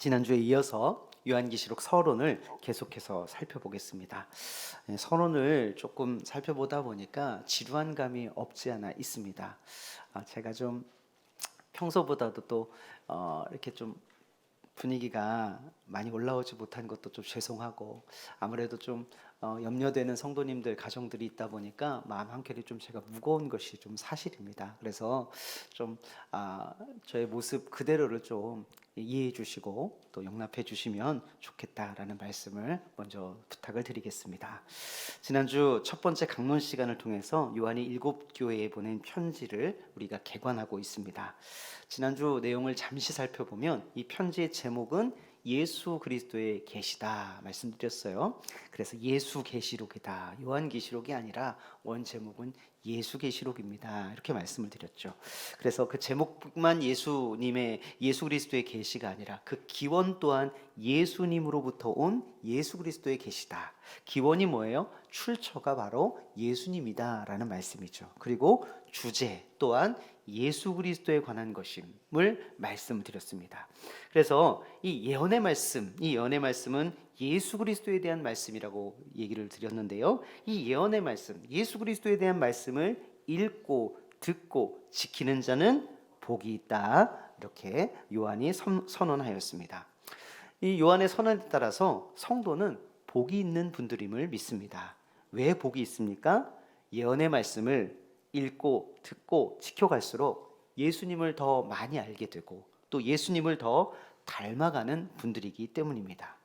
지난주에 이어서 요한계시록 서론을 계속해서 살펴보겠습니다. 서론을 조금 살펴보다 보니까 지루한 감이 없지 않아 있습니다. 제가 좀 평소보다도 또 이렇게 좀 분위기가 많이 올라오지 못한 것도 좀 죄송하고, 아무래도 좀 염려되는 성도님들 가정들이 있다 보니까 마음 한켠이 좀 제가 무거운 것이 좀 사실입니다. 그래서 좀 저의 모습 그대로를 좀 이해해 주시고 또 용납해 주시면 좋겠다라는 말씀을 먼저 부탁을 드리겠습니다. 지난주 첫 번째 강론 시간을 통해서 요한이 7교회에 보낸 편지를 우리가 개관하고 있습니다. 지난주 내용을 잠시 살펴보면 이 편지의 제목은 예수 그리스도의 계시다 말씀드렸어요. 그래서 예수 계시록이다, 요한계시록이 아니라 원 제목은 예수 계시록입니다, 이렇게 말씀을 드렸죠. 그래서 그 제목만 예수 그리스도의 계시가 아니라 그 기원 또한 예수님으로부터 온 예수 그리스도의 계시다. 기원이 뭐예요? 출처가 바로 예수님이다라는 말씀이죠. 그리고 주제 또한 예수 그리스도에 관한 것임을 말씀드렸습니다. 그래서 이 예언의 말씀은 예수 그리스도에 대한 말씀이라고 얘기를 드렸는데요. 이 예언의 말씀, 예수 그리스도에 대한 말씀을 읽고 듣고 지키는 자는 복이 있다, 이렇게 요한이 선언하였습니다. 이 요한의 선언에 따라서 성도는 복이 있는 분들임을 믿습니다. 왜 복이 있습니까? 예언의 말씀을 읽고 듣고 지켜갈수록 예수님을 더 많이 알게 되고 또 예수님을 더 닮아가는 분들이기 때문입니다.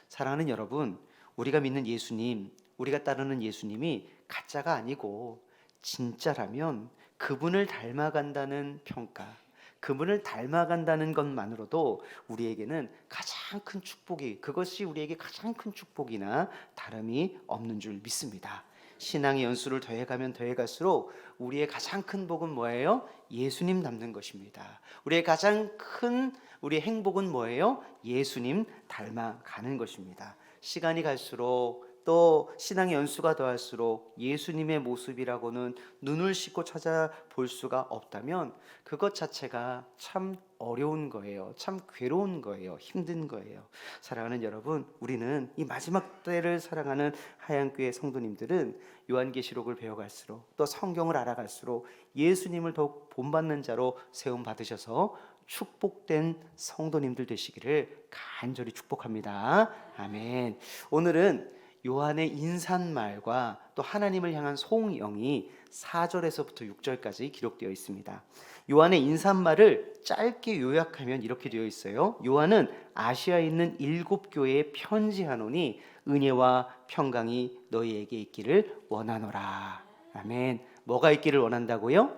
사랑하는 여러분, 우리가 믿는 예수님, 우리가 따르는 예수님이 가짜가 아니고 진짜라면 그분을 닮아간다는 평가, 그분을 닮아간다는 것만으로도 우리에게는 가장 큰 축복이, 그것이 우리에게 가장 큰 축복이나 다름이 없는 줄 믿습니다. 신앙의 연수를 더해가면 더해갈수록 우리의 가장 큰 복은 뭐예요? 예수님 닮는 것입니다. 우리의 가장 큰 우리의 행복은 뭐예요? 예수님 닮아가는 것입니다. 시간이 갈수록 또 신앙의 연수가 더할수록 예수님의 모습이라고는 눈을 씻고 찾아볼 수가 없다면 그것 자체가 참 어려운 거예요. 참 괴로운 거예요. 힘든 거예요. 사랑하는 여러분, 우리는 이 마지막 때를 사랑하는 하얀교회 성도님들은 요한계시록을 배워갈수록 또 성경을 알아갈수록 예수님을 더욱 본받는 자로 세움 받으셔서 축복된 성도님들 되시기를 간절히 축복합니다. 아멘. 오늘은 요한의 인사말과 또 하나님을 향한 송영이 4절에서부터 6절까지 기록되어 있습니다. 요한의 인사말을 짧게 요약하면 이렇게 되어 있어요. 요한은 아시아에 있는 7교회에 편지하노니 은혜와 평강이 너희에게 있기를 원하노라. 아멘. 뭐가 있기를 원한다고요?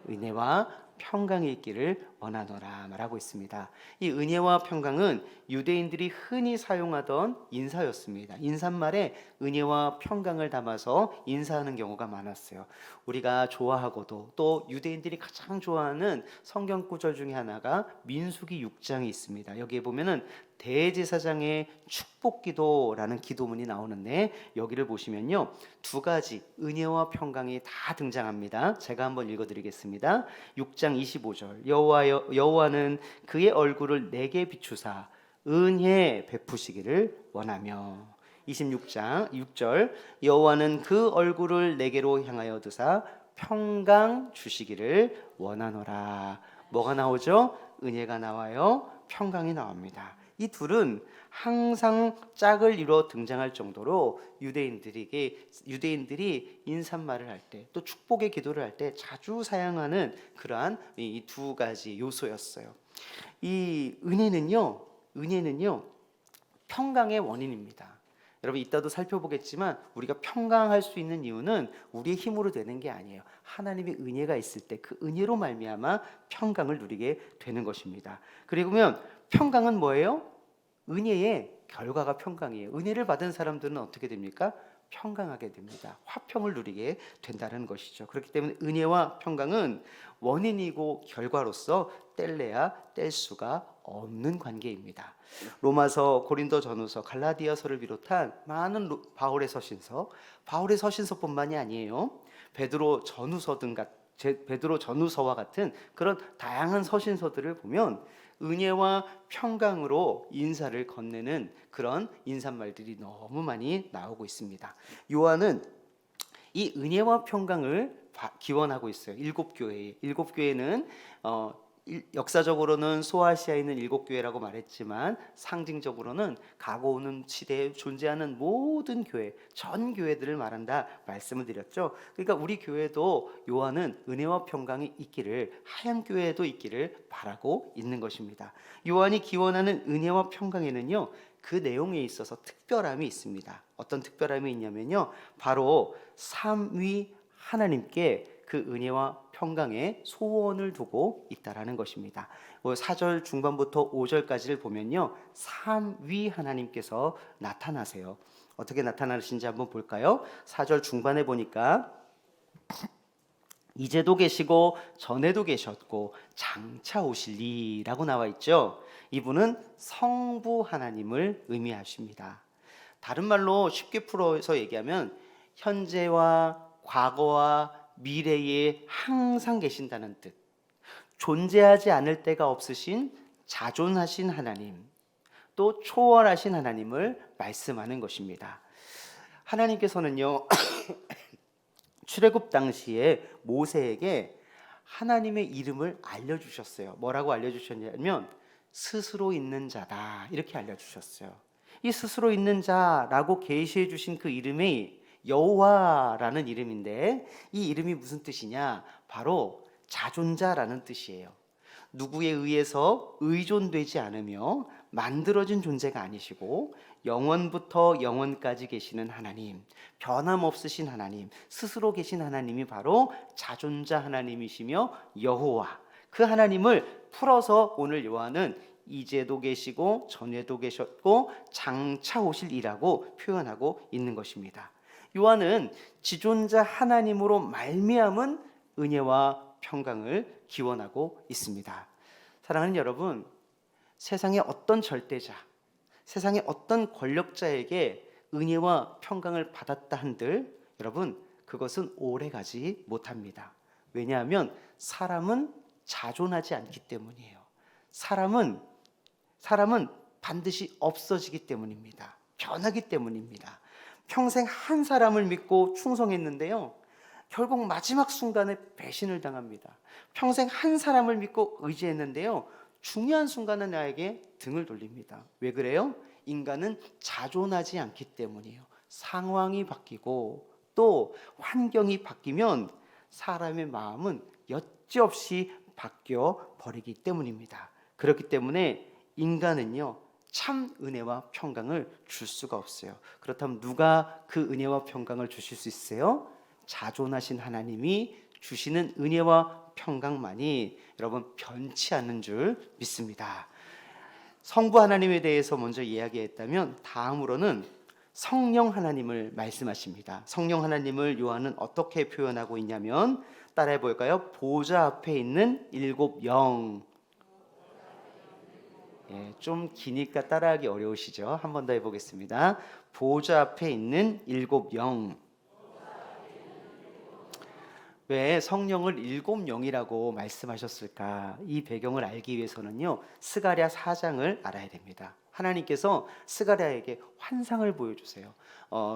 은혜와 평강이 있기를 원하노라 말하고 있습니다. 이 은혜와 평강은 유대인들이 흔히 사용하던 인사였습니다. 인사말에 은혜와 평강을 담아서 인사하는 경우가 많았어요. 우리가 좋아하고도 또 유대인들이 가장 좋아하는 성경 구절 중에 하나가 민수기 6장이 있습니다. 여기에 보면은 대제사장의 축복기도라는 기도문이 나오는데 여기를 보시면요, 두 가지 은혜와 평강이 다 등장합니다. 제가 한번 읽어드리겠습니다. 6장 25절 여호와는 그의 얼굴을 내게 비추사 은혜 베푸시기를 원하며, 26장 6절 여호와는 그 얼굴을 내게로 향하여 드사 평강 주시기를 원하노라. 뭐가 나오죠? 은혜가 나와요, 평강이 나옵니다. 이 둘은 항상 짝을 이루어 등장할 정도로 유대인들이 인사말을 할 때 또 축복의 기도를 할 때 자주 사용하는 그러한 이 두 가지 요소였어요. 이 은혜는요 평강의 원인입니다. 여러분, 이따도 살펴보겠지만 우리가 평강할 수 있는 이유는 우리의 힘으로 되는 게 아니에요. 하나님의 은혜가 있을 때 그 은혜로 말미암아 평강을 누리게 되는 것입니다. 그리고면 평강은 뭐예요? 은혜의 결과가 평강이에요. 은혜를 받은 사람들은 어떻게 됩니까? 평강하게 됩니다. 화평을 누리게 된다는 것이죠. 그렇기 때문에 은혜와 평강은 원인이고 결과로서 뗄래야 뗄 수가 없는 관계입니다. 로마서, 고린도전후서, 갈라디아서를 비롯한 많은 바울의 서신서뿐만이 아니에요. 베드로 전후서 등 베드로 전후서와 같은 그런 다양한 서신서들을 보면 은혜와 평강으로 인사를 건네는 그런 인사말들이 너무 많이 나오고 있습니다. 요한은 이 은혜와 평강을 기원하고 있어요. 일곱 교회는 역사적으로는 소아시아에 있는 일곱 교회라고 말했지만 상징적으로는 가고 오는 시대에 존재하는 모든 교회, 전 교회들을 말한다 말씀을 드렸죠. 그러니까 우리 교회도 요한은 은혜와 평강이 있기를, 하얀 교회도 있기를 바라고 있는 것입니다. 요한이 기원하는 은혜와 평강에는요, 그 내용에 있어서 특별함이 있습니다. 어떤 특별함이 있냐면요, 바로 삼위 하나님께 그 은혜와 평강의 소원을 두고 있다라는 것입니다. 4절 중반부터 5절까지를 보면요, 삼위 하나님께서 나타나세요. 어떻게 나타나시는지 한번 볼까요? 4절 중반에 보니까 이제도 계시고 전에도 계셨고 장차 오실리라고 나와 있죠. 이분은 성부 하나님을 의미하십니다. 다른 말로 쉽게 풀어서 얘기하면 현재와 과거와 미래에 항상 계신다는 뜻. 존재하지 않을 때가 없으신 자존하신 하나님, 또 초월하신 하나님을 말씀하는 것입니다. 하나님께서는요 출애굽 당시에 모세에게 하나님의 이름을 알려주셨어요. 뭐라고 알려주셨냐면 스스로 있는 자다, 이렇게 알려주셨어요. 이 스스로 있는 자라고 계시해 주신 그 이름이 여호와라는 이름인데, 이 이름이 무슨 뜻이냐? 바로 자존자라는 뜻이에요. 누구에 의해서 의존되지 않으며 만들어진 존재가 아니시고 영원부터 영원까지 계시는 하나님, 변함없으신 하나님, 스스로 계신 하나님이 바로 자존자 하나님이시며 여호와, 그 하나님을 풀어서 오늘 요한은 이제도 계시고 전에도 계셨고 장차 오실 이라고 표현하고 있는 것입니다. 요한은 지존자 하나님으로 말미암은 은혜와 평강을 기원하고 있습니다. 사랑하는 여러분, 세상의 어떤 절대자, 세상의 어떤 권력자에게 은혜와 평강을 받았다 한들 여러분, 그것은 오래가지 못합니다. 왜냐하면 사람은 자존하지 않기 때문이에요. 사람은 반드시 없어지기 때문입니다. 변하기 때문입니다. 평생 한 사람을 믿고 충성했는데요, 결국 마지막 순간에 배신을 당합니다. 평생 한 사람을 믿고 의지했는데요, 중요한 순간에 나에게 등을 돌립니다. 왜 그래요? 인간은 자존하지 않기 때문이에요. 상황이 바뀌고 또 환경이 바뀌면 사람의 마음은 여지없이 바뀌어 버리기 때문입니다. 그렇기 때문에 인간은요, 참 은혜와 평강을 줄 수가 없어요. 그렇다면 누가 그 은혜와 평강을 주실 수 있어요? 자존하신 하나님이 주시는 은혜와 평강만이 여러분 변치 않는 줄 믿습니다. 성부 하나님에 대해서 먼저 이야기했다면 다음으로는 성령 하나님을 말씀하십니다. 성령 하나님을 요한은 어떻게 표현하고 있냐면, 따라해 볼까요? 보좌 앞에 있는 일곱 영. 좀 기니까 따라하기 어려우시죠? 한 번 더 해보겠습니다. 보좌 앞에 있는 일곱 영. 왜 성령을 일곱 영이라고 말씀하셨을까? 이 배경을 알기 위해서는요, 스가랴 4장을 알아야 됩니다. 하나님께서 스가랴에게 환상을 보여주세요.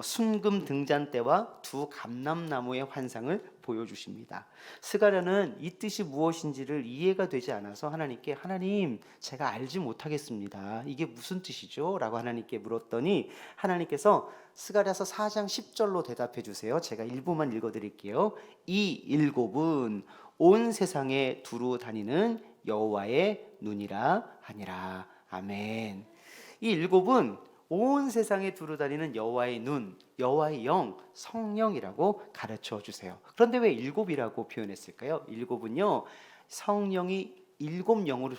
순금 등잔대와 두 감람나무의 환상을 보여주십니다. 스가랴는 이 뜻이 무엇인지를 이해가 되지 않아서 하나님께, 하나님 제가 알지 못하겠습니다, 이게 무슨 뜻이죠? 라고 하나님께 물었더니 하나님께서 스가랴서 4장 10절로 대답해 주세요. 제가 일부만 읽어드릴게요. 이 일곱은 온 세상에 두루 다니는 여호와의 눈이라 하니라. 아멘. 이 일곱은 온 세상에 두루 다니는 여호와의 눈, 여호와의 영, 성령이라고 가르쳐 주세요. 그런데 왜 일곱이라고 표현했을까요? 일곱은요, 성령이 일곱 영으로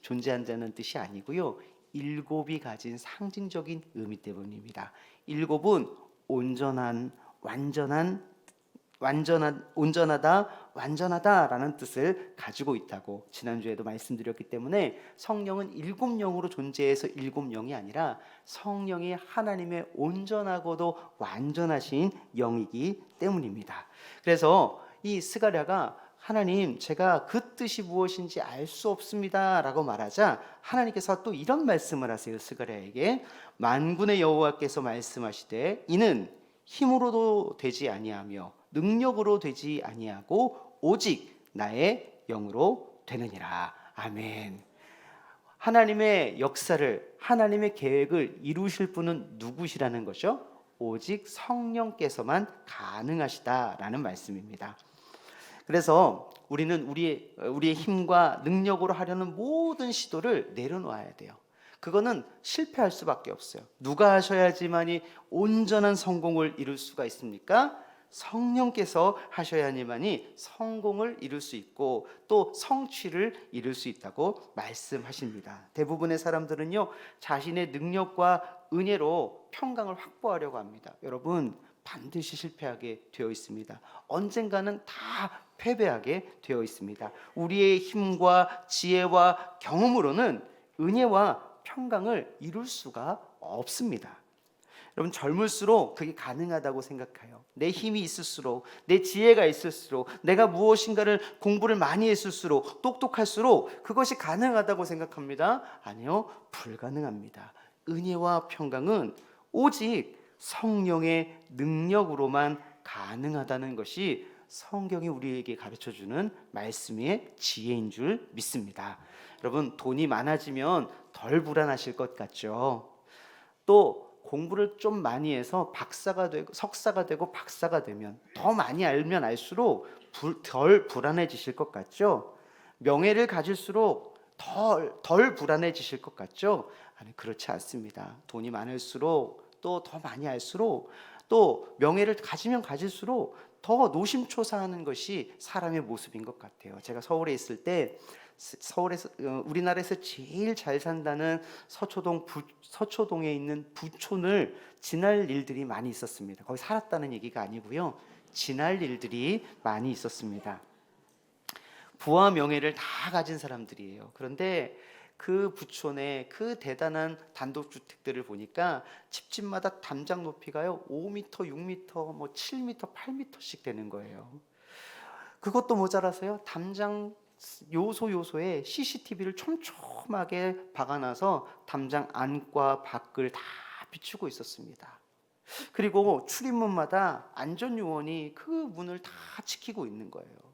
존재한다는 뜻이 아니고요, 일곱이 가진 상징적인 의미 때문입니다. 일곱은 온전하다, 완전하다라는 뜻을 가지고 있다고 지난주에도 말씀드렸기 때문에 성령은 일곱 영으로 존재해서 일곱 영이 아니라 성령이 하나님의 온전하고도 완전하신 영이기 때문입니다. 그래서 이 스가랴가 하나님, 제가 그 뜻이 무엇인지 알 수 없습니다 라고 말하자 하나님께서 또 이런 말씀을 하세요. 스가랴에게 만군의 여호와께서 말씀하시되 이는 힘으로도 되지 아니하며 능력으로 되지 아니하고 오직 나의 영으로 되느니라. 아멘. 하나님의 역사를, 하나님의 계획을 이루실 분은 누구시라는 거죠? 오직 성령께서만 가능하시다라는 말씀입니다. 그래서 우리는 우리의 힘과 능력으로 하려는 모든 시도를 내려놓아야 돼요. 그거는 실패할 수밖에 없어요. 누가 하셔야지만이 온전한 성공을 이룰 수가 있습니까? 성령께서 하셔야지만이 성공을 이룰 수 있고 또 성취를 이룰 수 있다고 말씀하십니다. 대부분의 사람들은요, 자신의 능력과 은혜로 평강을 확보하려고 합니다. 여러분, 반드시 실패하게 되어 있습니다. 언젠가는 다 패배하게 되어 있습니다. 우리의 힘과 지혜와 경험으로는 은혜와 평강을 이룰 수가 없습니다. 여러분, 젊을수록 그게 가능하다고 생각해요. 내 힘이 있을수록, 내 지혜가 있을수록, 내가 무엇인가를 공부를 많이 했을수록, 똑똑할수록 그것이 가능하다고 생각합니다. 아니요, 불가능합니다. 은혜와 평강은 오직 성령의 능력으로만 가능하다는 것이 성경이 우리에게 가르쳐주는 말씀의 지혜인 줄 믿습니다. 여러분, 돈이 많아지면 덜 불안하실 것 같죠? 또 공부를 좀 많이 해서 박사가 되고 석사가 되고 박사가 되면 더 많이 알면 알수록 덜 불안해지실 것 같죠? 명예를 가질수록 덜 불안해지실 것 같죠? 아니, 그렇지 않습니다. 돈이 많을수록 또 더 많이 알수록 또 명예를 가지면 가질수록 더 노심초사하는 것이 사람의 모습인 것 같아요. 제가 서울에 있을 때 서울에서 우리나라에서 제일 잘 산다는 서초동에 있는 부촌을 지날 일들이 많이 있었습니다. 거기 살았다는 얘기가 아니고요, 지날 일들이 많이 있었습니다. 부와 명예를 다 가진 사람들이에요. 그런데 그 부촌의 그 대단한 단독주택들을 보니까 집집마다 담장 높이가요 5m, 6m, 뭐 7m, 8m씩 되는 거예요. 그것도 모자라서요, 담장 요소에 CCTV를 촘촘하게 박아놔서 담장 안과 밖을 다 비추고 있었습니다. 그리고 출입문마다 안전요원이 그 문을 다 지키고 있는 거예요.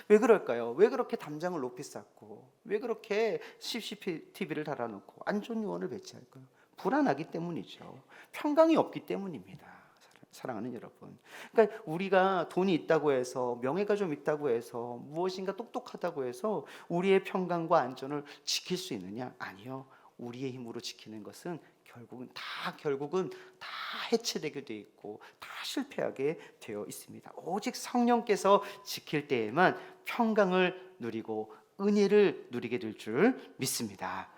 왜 그럴까요? 왜 그렇게 담장을 높이 쌓고 왜 그렇게 CCTV를 달아놓고 안전요원을 배치할까요? 불안하기 때문이죠. 평강이 없기 때문입니다. 사랑하는 여러분, 그러니까 우리가 돈이 있다고 해서, 명예가 좀 있다고 해서, 무엇인가 똑똑하다고 해서 우리의 평강과 안전을 지킬 수 있느냐? 아니요. 우리의 힘으로 지키는 것은 결국은 다 해체되게 돼 있고 다 실패하게 되어 있습니다. 오직 성령께서 지킬 때에만 평강을 누리고 은혜를 누리게 될 줄 믿습니다.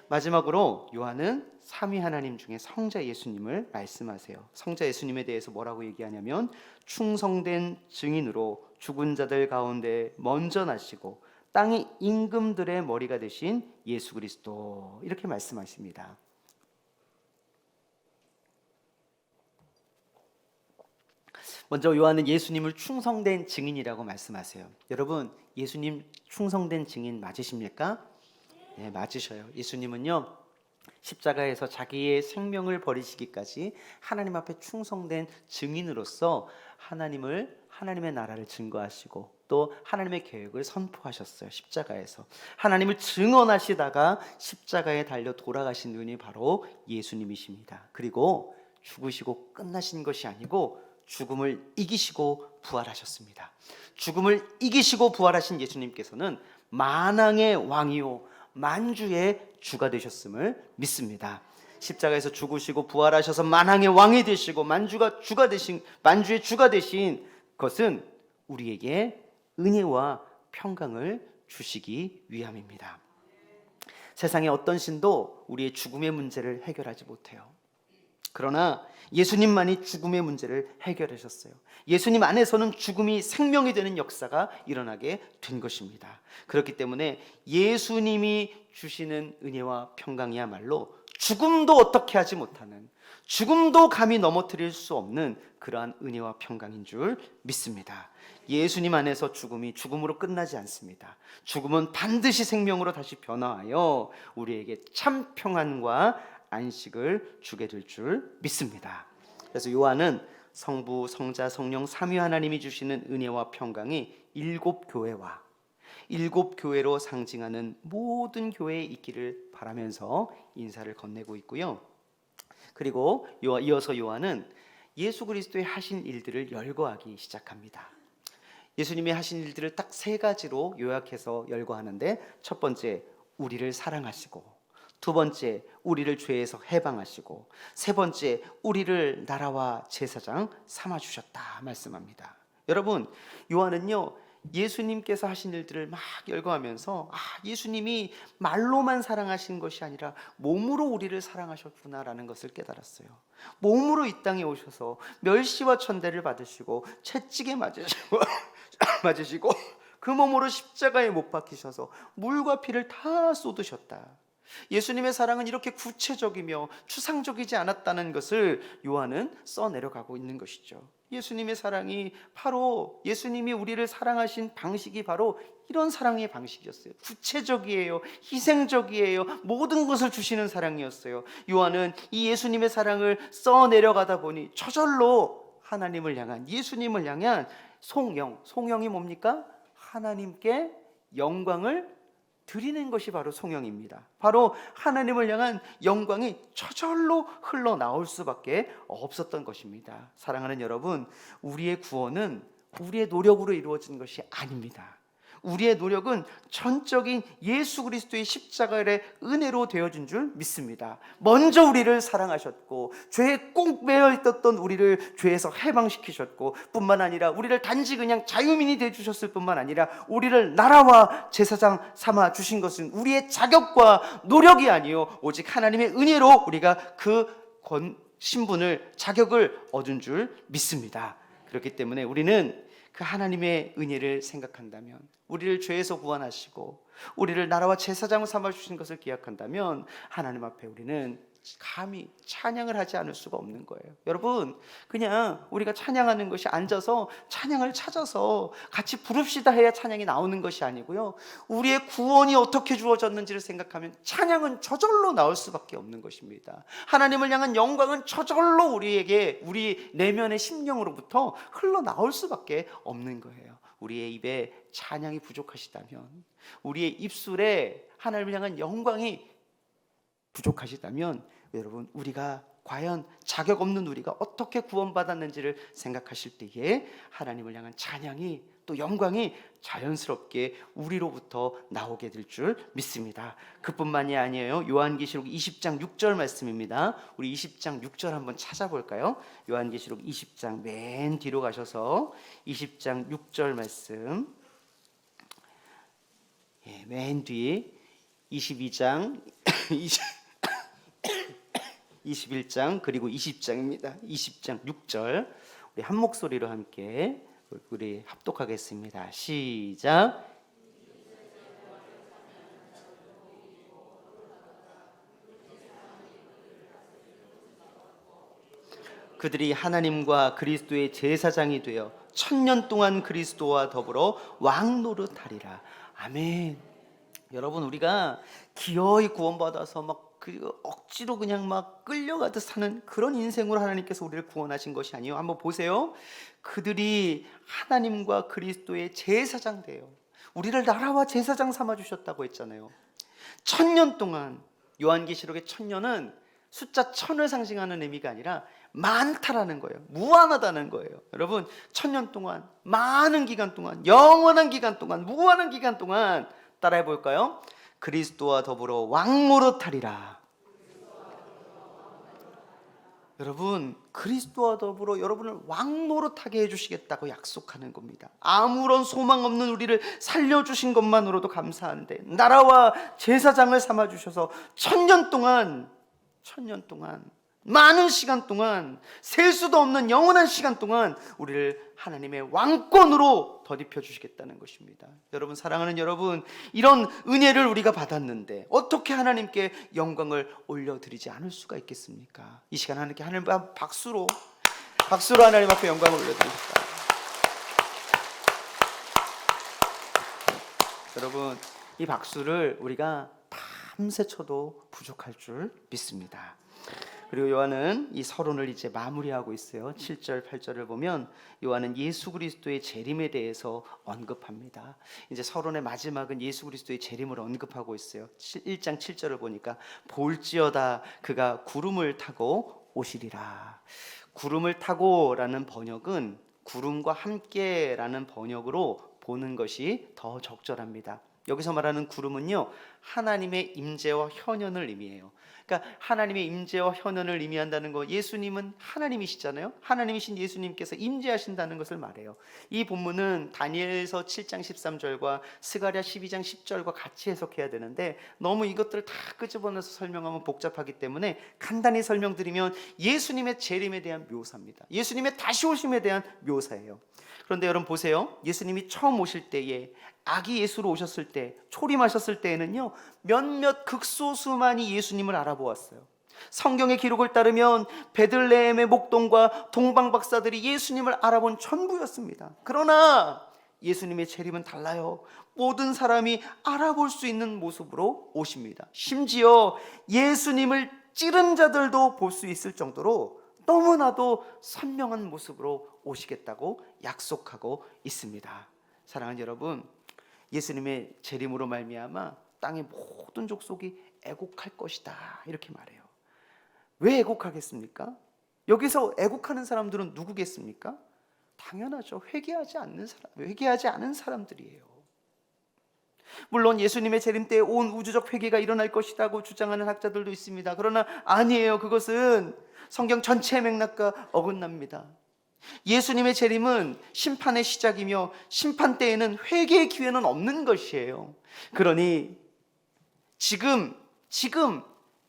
마지막으로 요한은 삼위 하나님 중에 성자 예수님을 말씀하세요. 성자 예수님에 대해서 뭐라고 얘기하냐면 충성된 증인으로 죽은 자들 가운데 먼저 나시고 땅의 임금들의 머리가 되신 예수 그리스도, 이렇게 말씀하십니다. 먼저 요한은 예수님을 충성된 증인이라고 말씀하세요. 여러분, 예수님 충성된 증인 맞으십니까? 네, 맞으셔요. 예수님은요, 십자가에서 자기의 생명을 버리시기까지 하나님 앞에 충성된 증인으로서 하나님의 나라를 증거하시고 또 하나님의 계획을 선포하셨어요. 십자가에서 하나님을 증언하시다가 십자가에 달려 돌아가신 분이 바로 예수님이십니다. 그리고 죽으시고 끝나신 것이 아니고 죽음을 이기시고 부활하셨습니다. 죽음을 이기시고 부활하신 예수님께서는 만왕의 왕이요 만주의 주가 되셨음을 믿습니다. 십자가에서 죽으시고 부활하셔서 만왕의 왕이 되시고 만주의 주가 되신 것은 우리에게 은혜와 평강을 주시기 위함입니다. 세상의 어떤 신도 우리의 죽음의 문제를 해결하지 못해요. 그러나 예수님만이 죽음의 문제를 해결하셨어요. 예수님 안에서는 죽음이 생명이 되는 역사가 일어나게 된 것입니다. 그렇기 때문에 예수님이 주시는 은혜와 평강이야말로 죽음도 어떻게 하지 못하는, 죽음도 감히 넘어뜨릴 수 없는 그러한 은혜와 평강인 줄 믿습니다. 예수님 안에서 죽음이 죽음으로 끝나지 않습니다. 죽음은 반드시 생명으로 다시 변화하여 우리에게 참 평안과 안식을 주게 될 줄 믿습니다. 그래서 요한은 성부, 성자, 성령 삼위 하나님이 주시는 은혜와 평강이 7교회와 7교회로 상징하는 모든 교회에 있기를 바라면서 인사를 건네고 있고요. 그리고 이어서 요한은 예수 그리스도의 하신 일들을 열거하기 시작합니다. 예수님이 하신 일들을 딱 3가지로 요약해서 열거하는데, 첫 번째, 우리를 사랑하시고, 두 번째, 우리를 죄에서 해방하시고, 세 번째, 우리를 나라와 제사장 삼아주셨다 말씀합니다. 여러분, 요한은요 예수님께서 하신 일들을 막 열거하면서 예수님이 말로만 사랑하신 것이 아니라 몸으로 우리를 사랑하셨구나라는 것을 깨달았어요. 몸으로 이 땅에 오셔서 멸시와 천대를 받으시고 채찍에 맞으시고 그 몸으로 십자가에 못 박히셔서 물과 피를 다 쏟으셨다. 예수님의 사랑은 이렇게 구체적이며 추상적이지 않았다는 것을 요한은 써내려가고 있는 것이죠. 예수님의 사랑이 바로, 예수님이 우리를 사랑하신 방식이 바로 이런 사랑의 방식이었어요. 구체적이에요. 희생적이에요. 모든 것을 주시는 사랑이었어요. 요한은 이 예수님의 사랑을 써내려가다 보니 저절로 하나님을 향한, 예수님을 향한 송영이 뭡니까? 하나님께 영광을 드리는 것이 바로 송영입니다. 바로 하나님을 향한 영광이 저절로 흘러나올 수밖에 없었던 것입니다. 사랑하는 여러분, 우리의 구원은 우리의 노력으로 이루어진 것이 아닙니다. 우리의 노력은 전적인 예수 그리스도의 십자가의 은혜로 되어진 줄 믿습니다. 먼저 우리를 사랑하셨고 죄에 꼭 매여 있었던 우리를 죄에서 해방시키셨고, 뿐만 아니라 우리를 단지 그냥 자유민이 되어주셨을 뿐만 아니라 우리를 나라와 제사장 삼아 주신 것은 우리의 자격과 노력이 아니요 오직 하나님의 은혜로 우리가 그 신분을, 자격을 얻은 줄 믿습니다. 그렇기 때문에 우리는 그 하나님의 은혜를 생각한다면, 우리를 죄에서 구원하시고 우리를 나라와 제사장을 삼아주신 것을 기억한다면 하나님 앞에 우리는 감히 찬양을 하지 않을 수가 없는 거예요. 여러분, 그냥 우리가 찬양하는 것이 앉아서 찬양을 찾아서 같이 부릅시다 해야 찬양이 나오는 것이 아니고요, 우리의 구원이 어떻게 주어졌는지를 생각하면 찬양은 저절로 나올 수밖에 없는 것입니다. 하나님을 향한 영광은 저절로 우리에게, 우리 내면의 심령으로부터 흘러나올 수밖에 없는 거예요. 우리의 입에 찬양이 부족하시다면, 우리의 입술에 하나님을 향한 영광이 부족하시다면, 여러분, 우리가 과연 자격 없는 우리가 어떻게 구원받았는지를 생각하실 때에 하나님을 향한 찬양이, 또 영광이 자연스럽게 우리로부터 나오게 될 줄 믿습니다. 그뿐만이 아니에요. 요한계시록 20장 6절 말씀입니다. 우리 20장 6절 한번 찾아볼까요? 요한계시록 20장 맨 뒤로 가셔서 20장 6절 말씀, 맨 뒤 22장 21장 그리고 20장입니다. 20장 6절 우리 한 목소리로 함께 우리 합독하겠습니다. 시작. 그들이 하나님과 그리스도의 제사장이 되어 1000년 동안 그리스도와 더불어 왕노릇하리라. 아멘. 여러분, 우리가 기어이 구원받아서 막 억지로 그냥 막 끌려가듯 사는 그런 인생으로 하나님께서 우리를 구원하신 것이 아니에요. 한번 보세요. 그들이 하나님과 그리스도의 제사장 돼요. 우리를 나라와 제사장 삼아주셨다고 했잖아요. 1000년 동안, 요한계시록의 1000년은 숫자 1000을 상징하는 의미가 아니라 많다라는 거예요. 무한하다는 거예요. 여러분, 1000년 동안, 많은 기간 동안, 영원한 기간 동안, 무한한 기간 동안 따라해 볼까요? 그리스도와 더불어 왕노릇하리라. 여러분, 그리스도와 더불어 여러분을 왕노릇하게 해주시겠다고 약속하는 겁니다. 아무런 소망 없는 우리를 살려주신 것만으로도 감사한데, 나라와 제사장을 삼아주셔서 1000년 동안 많은 시간 동안, 셀 수도 없는 영원한 시간 동안 우리를 하나님의 왕권으로 덧입혀 주시겠다는 것입니다. 여러분, 사랑하는 여러분, 이런 은혜를 우리가 받았는데 어떻게 하나님께 영광을 올려드리지 않을 수가 있겠습니까? 이 시간 하나님께 하나님 박수로 하나님 앞에 영광을 올려드립시다. 여러분, 이 박수를 우리가 밤새 쳐도 부족할 줄 믿습니다. 그리고 요한은 이 서론을 이제 마무리하고 있어요. 7절 8절을 보면 요한은 예수 그리스도의 재림에 대해서 언급합니다. 이제 서론의 마지막은 예수 그리스도의 재림을 언급하고 있어요. 1장 7절을 보니까 볼지어다 그가 구름을 타고 오시리라. 구름을 타고라는 번역은 구름과 함께라는 번역으로 보는 것이 더 적절합니다. 여기서 말하는 구름은요, 하나님의 임재와 현현을 의미해요. 그러니까 하나님의 임재와 현현을 의미한다는 거, 예수님은 하나님이시잖아요. 하나님이신 예수님께서 임재하신다는 것을 말해요. 이 본문은 다니엘서 7장 13절과 스가랴 12장 10절과 같이 해석해야 되는데 너무 이것들을 다 끄집어내서 설명하면 복잡하기 때문에 간단히 설명드리면 예수님의 재림에 대한 묘사입니다. 예수님의 다시 오심에 대한 묘사예요. 그런데 여러분 보세요. 예수님이 처음 오실 때에, 아기 예수로 오셨을 때, 초림하셨을 때에는요, 몇몇 극소수만이 예수님을 알아보았어요. 성경의 기록을 따르면 베들레헴의 목동과 동방 박사들이 예수님을 알아본 전부였습니다. 그러나 예수님의 재림은 달라요. 모든 사람이 알아볼 수 있는 모습으로 오십니다. 심지어 예수님을 찌른 자들도 볼 수 있을 정도로 너무나도 선명한 모습으로 오시겠다고 약속하고 있습니다. 사랑하는 여러분, 예수님의 재림으로 말미암아 땅의 모든 족속이 애곡할 것이다, 이렇게 말해요. 왜 애곡하겠습니까? 여기서 애곡하는 사람들은 누구겠습니까? 당연하죠. 회개하지 않은 사람들이에요. 물론 예수님의 재림 때 온 우주적 회개가 일어날 것이라고 주장하는 학자들도 있습니다. 그러나 아니에요. 그것은 성경 전체의 맥락과 어긋납니다. 예수님의 재림은 심판의 시작이며 심판 때에는 회개의 기회는 없는 것이에요. 그러니 지금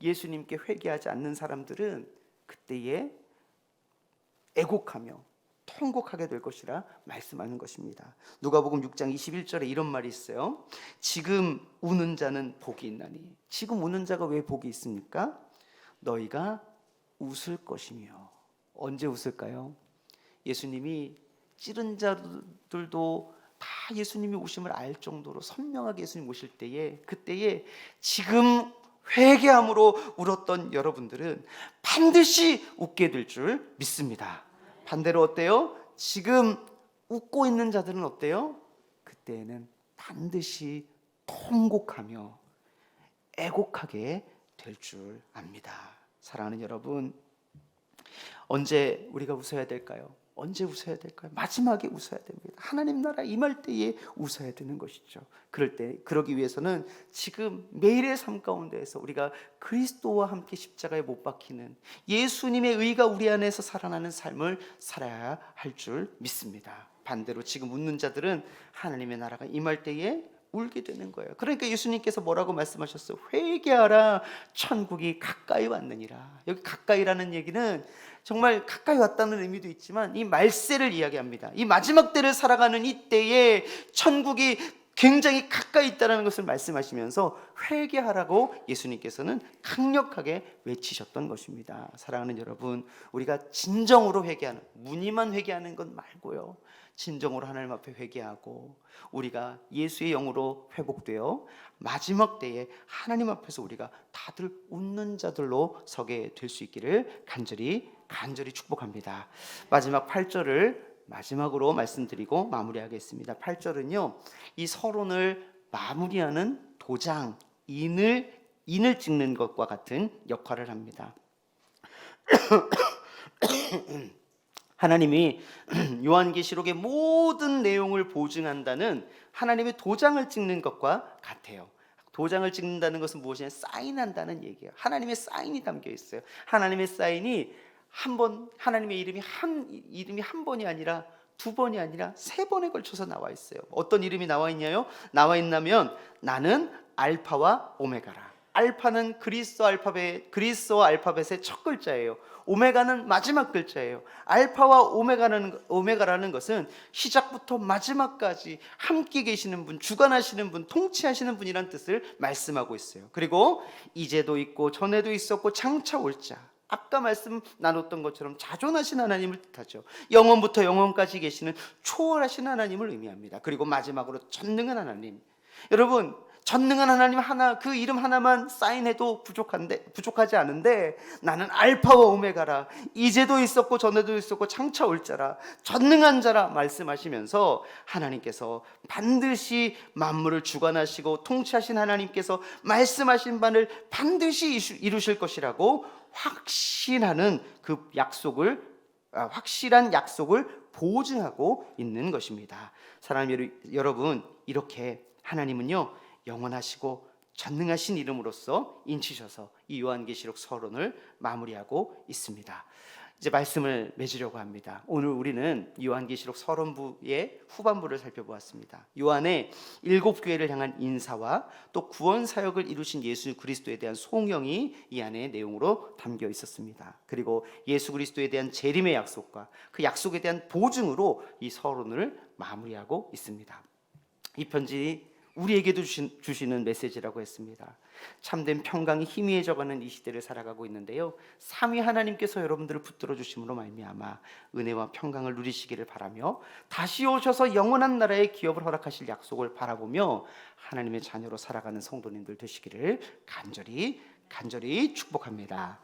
예수님께 회개하지 않는 사람들은 그때에 애곡하며 통곡하게 될 것이라 말씀하는 것입니다. 누가복음 6장 21절에 이런 말이 있어요. 지금 우는 자는 복이 있나니. 지금 우는 자가 왜 복이 있습니까? 너희가 웃을 것이며. 언제 웃을까요? 예수님이 찌른 자들도 다 예수님이 오심을 알 정도로 선명하게 예수님 오실 때에, 그때에 지금 회개함으로 울었던 여러분들은 반드시 웃게 될 줄 믿습니다. 반대로 어때요? 지금 웃고 있는 자들은 어때요? 그때에는 반드시 통곡하며 애곡하게 될 줄 압니다. 사랑하는 여러분, 언제 우리가 웃어야 될까요? 언제 웃어야 될까요? 마지막에 웃어야 됩니다. 하나님 나라 임할 때에 웃어야 되는 것이죠. 그러기 위해서는 지금 매일의 삶 가운데에서 우리가 그리스도와 함께 십자가에 못 박히는 예수님의 의가 우리 안에서 살아나는 삶을 살아야 할 줄 믿습니다. 반대로 지금 웃는 자들은 하나님의 나라가 임할 때에 울게 되는 거예요. 그러니까 예수님께서 뭐라고 말씀하셨어요? 회개하라, 천국이 가까이 왔느니라. 여기 가까이라는 얘기는 정말 가까이 왔다는 의미도 있지만 이 말세를 이야기합니다. 이 마지막 때를 살아가는 이 때에 천국이 굉장히 가까이 있다는 것을 말씀하시면서 회개하라고 예수님께서는 강력하게 외치셨던 것입니다. 사랑하는 여러분, 우리가 진정으로 회개하는, 무늬만 회개하는 것 말고요, 진정으로 하나님 앞에 회개하고 우리가 예수의 영으로 회복되어 마지막 때에 하나님 앞에서 우리가 다들 웃는 자들로 서게 될 수 있기를 간절히 축복합니다. 마지막 8절을 마지막으로 말씀드리고 마무리하겠습니다. 8절은요, 이 서론을 마무리하는 도장, 인을 찍는 것과 같은 역할을 합니다. 하나님이 요한계시록의 모든 내용을 보증한다는 하나님의 도장을 찍는 것과 같아요. 도장을 찍는다는 것은 무엇이냐? 사인한다는 얘기예요. 하나님의 사인이 담겨 있어요. 하나님의 사인이 하나님의 이름이 한 번이 아니라 두 번이 아니라 세 번에 걸쳐서 나와 있어요. 어떤 이름이 나와 있냐면 나는 알파와 오메가라. 알파는 그리스어 알파벳의 첫 글자예요. 오메가는 마지막 글자예요. 알파와 오메가라는 것은 시작부터 마지막까지 함께 계시는 분, 주관하시는 분, 통치하시는 분이란 뜻을 말씀하고 있어요. 그리고 이제도 있고 전에도 있었고 장차 올 자, 아까 말씀 나눴던 것처럼 자존하신 하나님을 뜻하죠. 영원부터 영원까지 계시는 초월하신 하나님을 의미합니다. 그리고 마지막으로 전능한 하나님. 여러분, 전능한 하나님 하나, 그 이름 하나만 사인해도 부족하지 않은데, 나는 알파와 오메가라, 이제도 있었고 전에도 있었고 장차 올 자라, 전능한 자라 말씀하시면서 하나님께서 반드시 만물을 주관하시고 통치하신 하나님께서 말씀하신 바를 반드시 이루실 것이라고 확신하는 그 확실한 약속을 보증하고 있는 것입니다. 사랑하는 여러분, 이렇게 하나님은요, 영원하시고 전능하신 이름으로써 인치셔서 이 요한계시록 서론을 마무리하고 있습니다. 이제 말씀을 맺으려고 합니다. 오늘 우리는 요한계시록 서론부의 후반부를 살펴보았습니다. 요한의 7교회를 향한 인사와 또 구원 사역을 이루신 예수 그리스도에 대한 송영이 이 안의 내용으로 담겨 있었습니다. 그리고 예수 그리스도에 대한 재림의 약속과 그 약속에 대한 보증으로 이 서론을 마무리하고 있습니다. 이 편지 우리에게도 주시는 메시지라고 했습니다. 참된 평강이 희미해져가는 이 시대를 살아가고 있는데요, 삼위 하나님께서 여러분들을 붙들어 주심으로 말미암아 은혜와 평강을 누리시기를 바라며 다시 오셔서 영원한 나라의 기업을 허락하실 약속을 바라보며 하나님의 자녀로 살아가는 성도님들 되시기를 간절히 축복합니다.